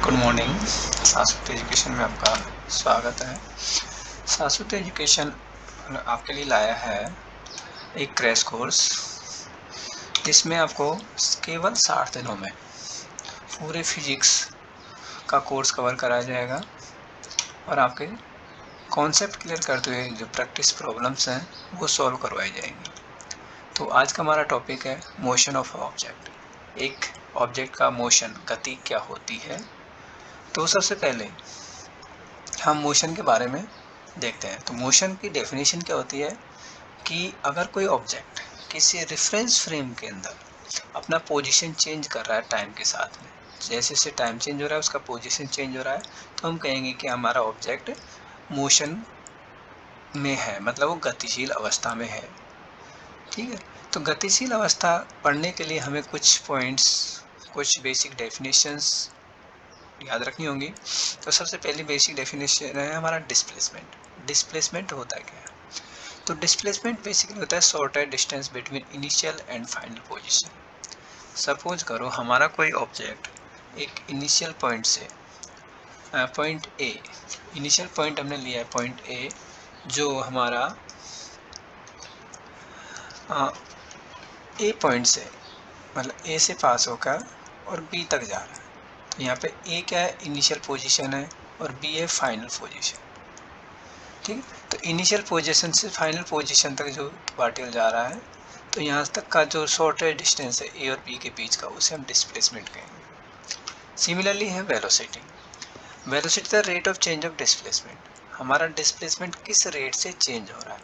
Good morning. शाश्वत education में आपका स्वागत है। शाश्वत एजुकेशन आपके लिए लाया है एक क्रैश कोर्स, जिसमें आपको केवल 60 दिनों में पूरे फिजिक्स का कोर्स कवर कराया जाएगा और आपके कॉन्सेप्ट क्लियर करते हुए जो प्रैक्टिस प्रॉब्लम्स हैं वो सॉल्व करवाई जाएंगी। तो आज का हमारा टॉपिक है मोशन ऑफ ऑब्जेक्ट। एक ऑब्जेक्ट का मोशन, गति क्या होती है। तो सबसे पहले हम मोशन के बारे में देखते हैं। तो मोशन की डेफिनेशन क्या होती है कि अगर कोई ऑब्जेक्ट किसी रेफरेंस फ्रेम के अंदर अपना पोजीशन चेंज कर रहा है टाइम के साथ में, जैसे जैसे टाइम चेंज हो रहा है उसका पोजीशन चेंज हो रहा है, तो हम कहेंगे कि हमारा ऑब्जेक्ट मोशन में है, मतलब वो गतिशील अवस्था में है। ठीक है। तो गतिशील अवस्था पढ़ने के लिए हमें कुछ पॉइंट्स, कुछ बेसिक डेफिनेशंस याद रखनी होंगी। तो सबसे पहली बेसिक डेफिनेशन है हमारा डिस्प्लेसमेंट। डिस्प्लेसमेंट होता क्या है? तो डिस्प्लेसमेंट बेसिकली होता है shortest distance between initial and final position. Suppose करो हमारा कोई ऑब्जेक्ट एक इनिशियल पॉइंट से पॉइंट ए, इनिशियल पॉइंट हमने लिया है पॉइंट ए, जो हमारा ए पॉइंट से मतलब ए से पास होकर और बी तक जा रहा है। तो यहाँ पे ए क्या है? इनिशियल पोजीशन है और बी है फाइनल पोजीशन। ठीक। तो इनिशियल पोजीशन से फाइनल पोजीशन तक जो पार्टिकल जा रहा है, तो यहाँ तक का जो शॉर्टेस्ट डिस्टेंस है ए और बी के बीच का, उसे हम डिस्प्लेसमेंट कहेंगे। सिमिलरली है velocity. Velocity the rate of change of displacement. हमारा डिस्प्लेसमेंट किस रेट से चेंज हो रहा है।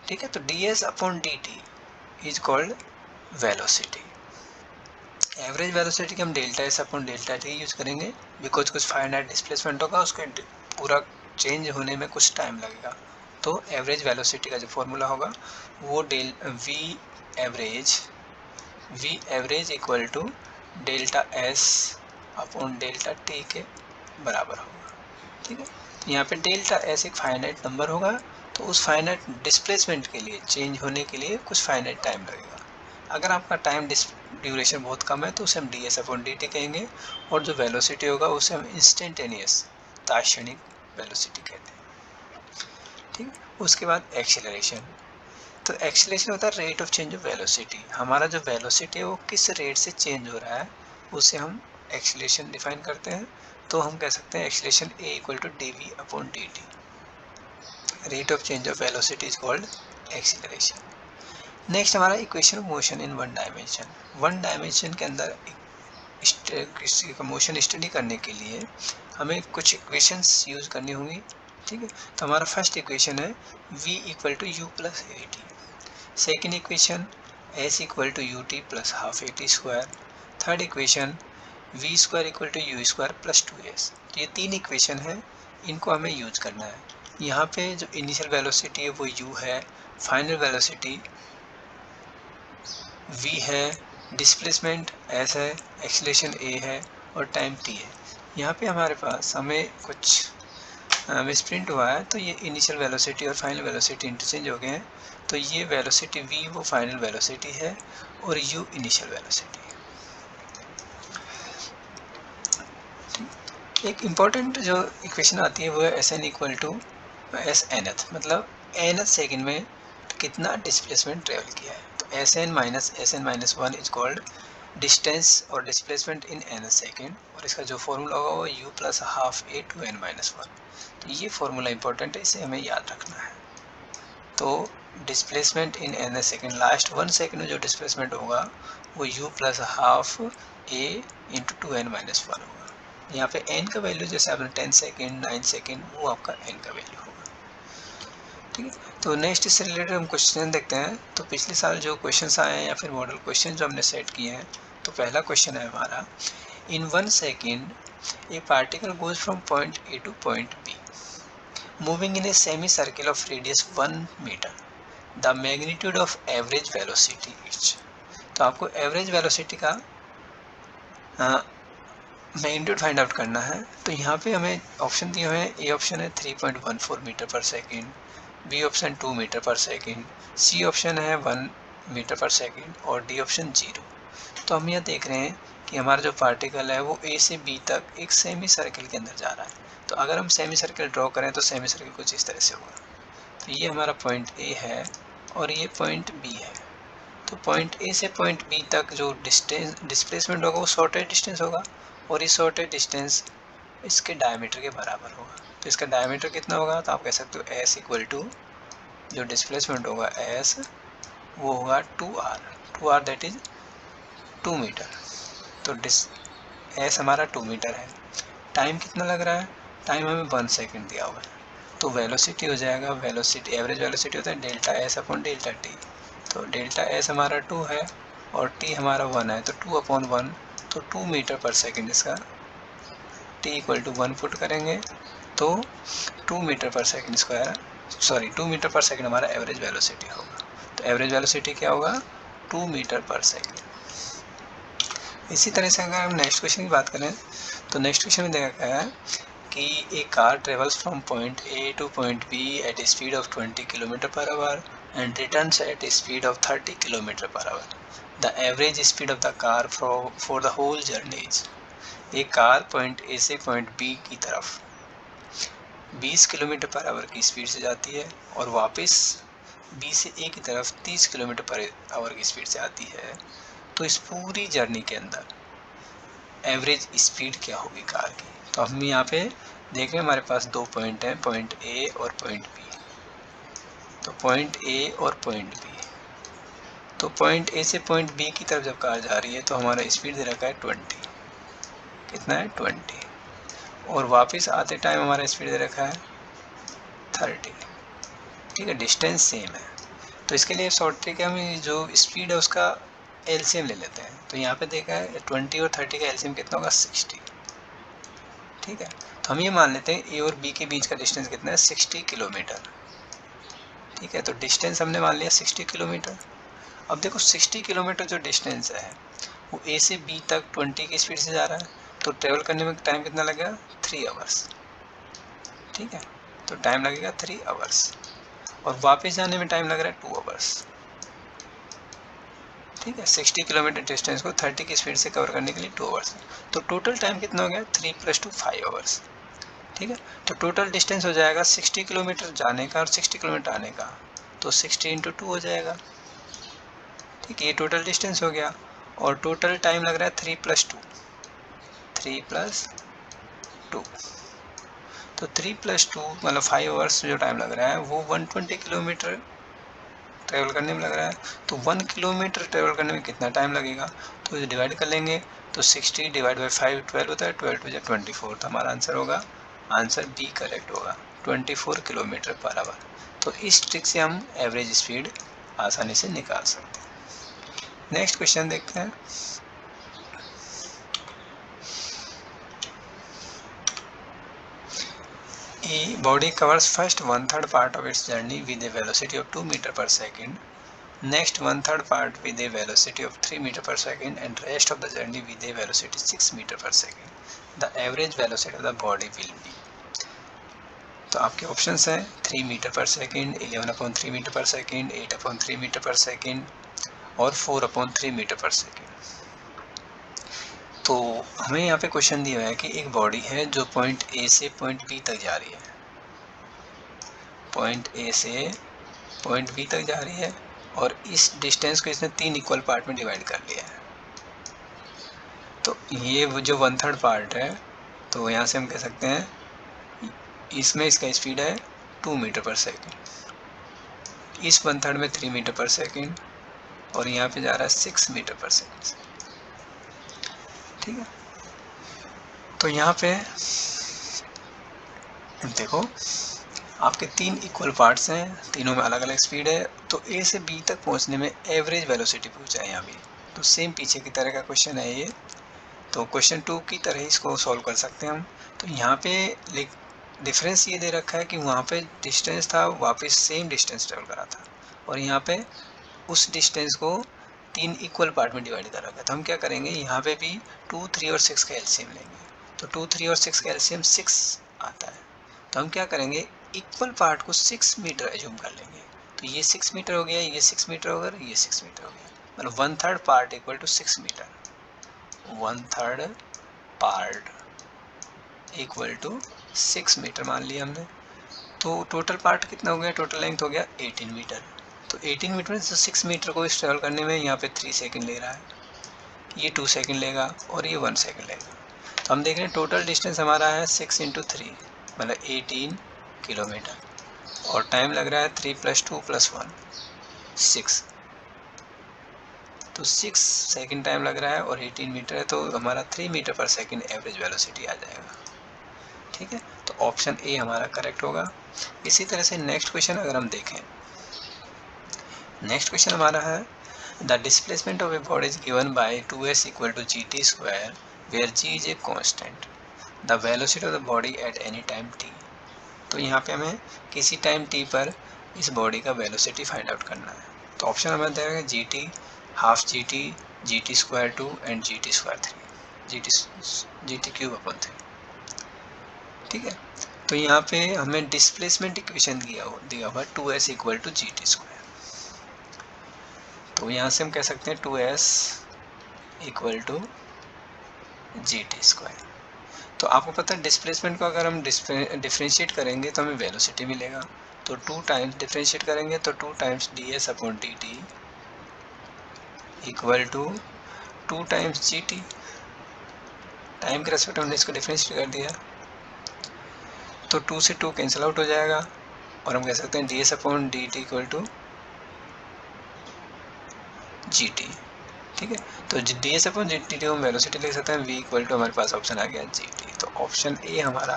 ठीक है। तो ds upon dt is called velocity. Average velocity के हम delta S upon delta T use करेंगे, बिकॉज कुछ फाइनाइट डिस्प्लेसमेंट होगा, उसके पूरा चेंज होने में कुछ टाइम लगेगा। तो एवरेज वेलोसिटी का जो फॉर्मूला होगा वो V average equal to delta S upon delta T के बराबर होगा। ठीक है। तो यहाँ पे डेल्टा एस एक फाइनाइट नंबर होगा, तो उस फाइनाइट डिस्प्लेसमेंट के लिए चेंज होने के लिए कुछ फाइनाइट टाइम लगेगा। अगर आपका टाइम ड्यूरेशन बहुत कम है तो उसे हम D S upon d T कहेंगे, और जो वेलोसिटी होगा उसे हम इंस्टेंटेनियस, तात्क्षणिक वेलोसिटी कहते हैं। ठीक। उसके बाद एक्सेलरेशन। तो एक्सेलरेशन होता है rate of change of velocity. हमारा जो वेलोसिटी है वो किस रेट से चेंज हो रहा है, उसे हम एक्सेलरेशन डिफाइन करते हैं। तो हम कह सकते हैं acceleration a equal to d v upon d t. Rate of change of velocity is called acceleration. Next हमारा equation of motion in one dimension. One dimension के अंदर किसी का मोशन स्टडी करने के लिए हमें कुछ इक्वेशंस यूज करनी होंगी। ठीक है। तो हमारा फर्स्ट इक्वेशन है v equal to U plus A T. Second equation s equal to U T plus half A T square. Third equation v square equal to U square plus 2s। तो ये तीन equation है, इनको हमें use करना है। यहाँ पे जो इनिशियल वेलोसिटी है वो u है, फाइनल वेलोसिटी v है, डिस्प्लेसमेंट s है, एक्सेलरेशन a है और टाइम t है। यहाँ पे हमारे पास हमें कुछ मिसप्रिंट हुआ है, तो ये इनिशियल वेलोसिटी और फाइनल वेलोसिटी इंटरचेंज हो गए हैं। तो ये वेलोसिटी v वो फाइनल वेलोसिटी है और u इनिशियल वेलोसिटी है। एक इम्पॉर्टेंट जो इक्वेशन आती है वो है S N equal to S nth, मतलब nth सेकेंड में कितना डिस्प्लेसमेंट ट्रेवल किया है। तो S N minus one is called distance और डिस्प्लेसमेंट इन nth सेकेंड, और इसका जो फॉर्मूला होगा वो u plus half A two n minus one. तो ये फॉर्मूला इंपॉर्टेंट है, इसे हमें याद रखना है। तो displacement in nth second, last 1 second में जो डिस्प्लेसमेंट होगा वो u plus half a into two n minus one होगा। यहाँ पे n का वैल्यू जैसे आपने 10 सेकेंड 9 सेकेंड, वो आपका n का वैल्यू होगा। ठीक है। तो नेक्स्ट इससे रिलेटेड हम क्वेश्चन देखते हैं। तो पिछले साल जो क्वेश्चंस आए हैं या फिर मॉडल क्वेश्चन जो हमने सेट किए हैं, तो पहला क्वेश्चन है हमारा, in 1 second a particle goes from point A to point B moving in a semi circle of radius 1 meter, the magnitude of average velocity is. तो आपको एवरेज वेलोसिटी का मैग्नीट्यूड फाइंड आउट करना है। तो यहाँ पे हमें ऑप्शन दिए हुए हैं। ए ऑप्शन है 3.14 मीटर पर सेकेंड, बी ऑप्शन 2 मीटर पर सेकेंड, सी ऑप्शन है 1 मीटर पर सेकेंड और डी ऑप्शन 0। तो हम यहाँ देख रहे हैं कि हमारा जो पार्टिकल है वो ए से बी तक एक सेमी सर्किल के अंदर जा रहा है। तो अगर हम सेमी सर्किल ड्रॉ करें तो सेमी सर्किल कुछ इस तरह से होगा। तो ये हमारा पॉइंट ए है और ये पॉइंट बी है। तो पॉइंट ए से पॉइंट बी तक जो डिस्प्लेसमेंट होगा वो शॉर्टेज डिस्टेंस होगा और ये शॉर्टेज डिस्टेंस इसके डायमीटर के बराबर होगा। तो इसका डायमीटर कितना होगा, तो आप कह सकते हो एस इक्वल टू जो डिस्प्लेसमेंट होगा एस वो होगा 2r दैट इज 2 मीटर। तो एस हमारा 2 मीटर है। टाइम कितना लग रहा है, टाइम हमें 1 सेकेंड दिया हुआ है। तो वेलोसिटी हो जाएगा, वेलोसिटी एवरेज वेलोसिटी होता है delta S upon delta T. तो डेल्टा एस हमारा 2 है और टी हमारा 1 है, तो 2/1 तो 2 मीटर पर सेकेंड इसका टी इक्वल टू 1 पुट करेंगे तो 2 मीटर पर सेकेंड स्क्वायर 2 मीटर पर सेकेंड हमारा एवरेज वेलोसिटी होगा। तो एवरेज वेलोसिटी क्या होगा, 2 मीटर पर सेकेंड। इसी तरह से अगर हम नेक्स्ट क्वेश्चन की बात करें तो नेक्स्ट क्वेश्चन में देखा गया है कि a car travels from point A to point B at a speed of 20 kilometre per hour and returns at a speed of 30 kilometre per hour. The average speed of the car for the whole journey is. एक car point A से point B की तरफ 20 kilometre per our की speed से जाती है और वापस बी से ए की तरफ 30 किलोमीटर पर आवर की स्पीड से आती है। तो इस पूरी जर्नी के अंदर एवरेज स्पीड क्या होगी कार की। तो हम यहाँ पे देखें हमारे पास दो पॉइंट हैं, पॉइंट ए और पॉइंट बी। तो पॉइंट ए और पॉइंट बी, तो पॉइंट ए से पॉइंट बी की तरफ जब कार जा रही है तो हमारा स्पीड दे रखा है 20। कितना है 20, और वापस आते टाइम हमारा स्पीड दे रखा है 30। ठीक है, डिस्टेंस सेम है। तो इसके लिए शॉर्ट ट्रिक है, हम जो स्पीड है उसका एलसीएम ले लेते हैं। तो यहाँ पे देखा है 20 और 30 का एलसीएम कितना होगा 60। ठीक है, तो हम ये मान लेते हैं ए और बी के बीच का डिस्टेंस कितना है 60 किलोमीटर। ठीक है, तो डिस्टेंस हमने मान लिया 60 किलोमीटर। अब देखो 60 किलोमीटर जो डिस्टेंस है वो ए से बी तक 20 की स्पीड से जा रहा है, तो ट्रेवल करने में टाइम कितना लगेगा 3 आवर्स। ठीक है, तो टाइम लगेगा 3 आवर्स और वापस जाने में टाइम लग रहा है 2 आवर्स। ठीक है, 60 किलोमीटर डिस्टेंस को 30 की स्पीड से कवर करने के लिए 2 आवर्स। तो टोटल टाइम कितना हो गया 3 + 2 5 आवर्स। ठीक है, तो टोटल डिस्टेंस हो जाएगा 60 किलोमीटर जाने का और 60 किलोमीटर आने का, तो 60 × 2 हो जाएगा। ठीक है, ये टोटल डिस्टेंस हो गया और टोटल टाइम लग रहा है 3 + 2 3 + 2। तो 3 + 2 मतलब 5 आवर्स जो टाइम लग रहा है वो 120 किलोमीटर ट्रेवल करने में लग रहा है। तो 1 किलोमीटर ट्रेवल करने में कितना टाइम लगेगा, तो डिवाइड कर लेंगे तो 60 / 5 12 होता है, 12 × 24। तो हमारा आंसर होगा, आंसर बी करेक्ट होगा 24 किलोमीटर पर आवर। तो इस ट्रिक से हम एवरेज स्पीड आसानी से निकाल सकते हैं। नेक्स्ट क्वेश्चन देखते हैं। A body covers first 1/3 part of its journey with a velocity of 2 meter per second, next 1/3 part with a velocity of 3 meter per second, and rest of the journey with a velocity 6 meter per second. The average velocity of the body will be। तो आपके options हैं 3 metre पर second, 11/3 metre पर second, 8/3 metre पर second और 4/3 metre पर second. तो हमें यहाँ पे क्वेश्चन दिया है कि एक बॉडी है जो पॉइंट ए से पॉइंट बी तक जा रही है, पॉइंट ए से पॉइंट बी तक जा रही है और इस डिस्टेंस को इसने 3 इक्वल पार्ट में डिवाइड कर लिया है। तो ये वो जो 1/3 पार्ट है, तो यहाँ से हम कह सकते हैं इसमें इसका स्पीड है 2 मीटर पर सेकेंड, इस 1/3 में 3 मीटर पर सेकेंड और यहाँ पे जा रहा है 6 मीटर पर सेकेंड। ठीक है, तो यहाँ पे देखो आपके 3 इक्वल पार्ट्स हैं, तीनों में अलग अलग स्पीड है। तो ए से बी तक पहुँचने में एवरेज वेलोसिटी पूछा है यहाँ भी। तो सेम पीछे की तरह का क्वेश्चन है ये, तो क्वेश्चन 2 की तरह इसको सॉल्व कर सकते हैं हम। तो यहाँ पे डिफरेंस ये दे रखा है कि वहाँ पे डिस्टेंस था, वापस सेम डिस्टेंस ट्रेवल करा था, और यहाँ पे उस डिस्टेंस को 3 इक्वल पार्ट में डिवाइड कर रखा है। तो हम क्या करेंगे, यहाँ पे भी 2, 3 और 6 का एलसीएम लेंगे। तो 2, 3 और 6 का एलसीएम 6 आता है। तो हम क्या करेंगे, इक्वल पार्ट को 6 मीटर एज्यूम कर लेंगे। तो ये 6 मीटर हो गया, ये 6 मीटर हो गया, ये 6 मीटर हो गया, मतलब 1/3 part equal to 6 meter. 1/3 part equal to 6 meter मान लिया हमने। तो टोटल पार्ट कितना हो गया, टोटल लेंथ हो गया 18 मीटर। तो 18 मीटर में 6 मीटर को इस ट्रेवल करने में यहाँ पे 3 सेकंड ले रहा है, ये 2 सेकंड लेगा और ये 1 सेकंड लेगा। तो हम देख रहे हैं टोटल डिस्टेंस हमारा है 6 × 3 मतलब 18 किलोमीटर, और टाइम लग रहा है 3 + 2 + 1 6। तो 6 सेकंड टाइम लग रहा है और 18 मीटर है, तो हमारा 3 मीटर पर सेकंड एवरेज वेलोसिटी आ जाएगा। ठीक है, तो ऑप्शन ए हमारा करेक्ट होगा। इसी तरह से नेक्स्ट क्वेश्चन अगर हम देखें, नेक्स्ट क्वेश्चन हमारा है the displacement of a body is given by 2s = gt² where g is a constant, the velocity of the body at any time t। तो यहाँ पे हमें किसी टाइम t पर इस बॉडी का वेलोसिटी फाइंड आउट करना है। तो ऑप्शन हमें देगा gt, half gt, gt² 2 and gt² 3, gt³ 3। ठीक है, तो यहाँ पे हमें डिस्प्लेसमेंट इक्वेशन दिया हुआ 2s = gt²। तो यहाँ से हम कह सकते हैं 2s = gt²। तो आपको पता है डिस्प्लेसमेंट को अगर हम डिफ्रेंशिएट करेंगे तो हमें वेलोसिटी मिलेगा। तो 2 टाइम्स डिफ्रेंशिएट करेंगे तो 2 times ds/dt = 2 times gt। Time के रेस्पेक्ट हमने इसको डिफ्रेंशिएट कर दिया, तो 2 से 2 कैंसिल आउट हो जाएगा और हम कह सकते हैं ds/dt = gt। ठीक है, तो ds/dt को हम वेलोसिटी लिख सकते हैं, v = हमारे पास ऑप्शन आ गया gt। तो ऑप्शन ए हमारा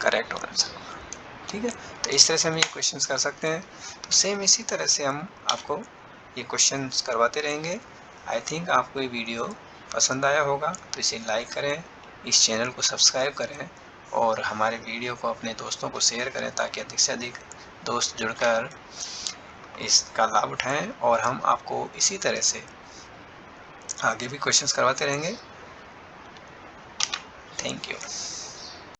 करेक्ट आंसर होगा। ठीक है, तो इस तरह से हम ये क्वेश्चंस कर सकते हैं। तो सेम इसी तरह से हम आपको ये क्वेश्चंस करवाते रहेंगे। आई थिंक आपको ये वीडियो पसंद आया होगा, तो इसे लाइक करें, इस चैनल को सब्सक्राइब करें और हमारे वीडियो को अपने दोस्तों को शेयर करें ताकि अधिक से अधिक दोस्त जुड़कर इसका लाभ उठाएं और हम आपको इसी तरह से आगे भी क्वेश्चंस करवाते रहेंगे। Thank you.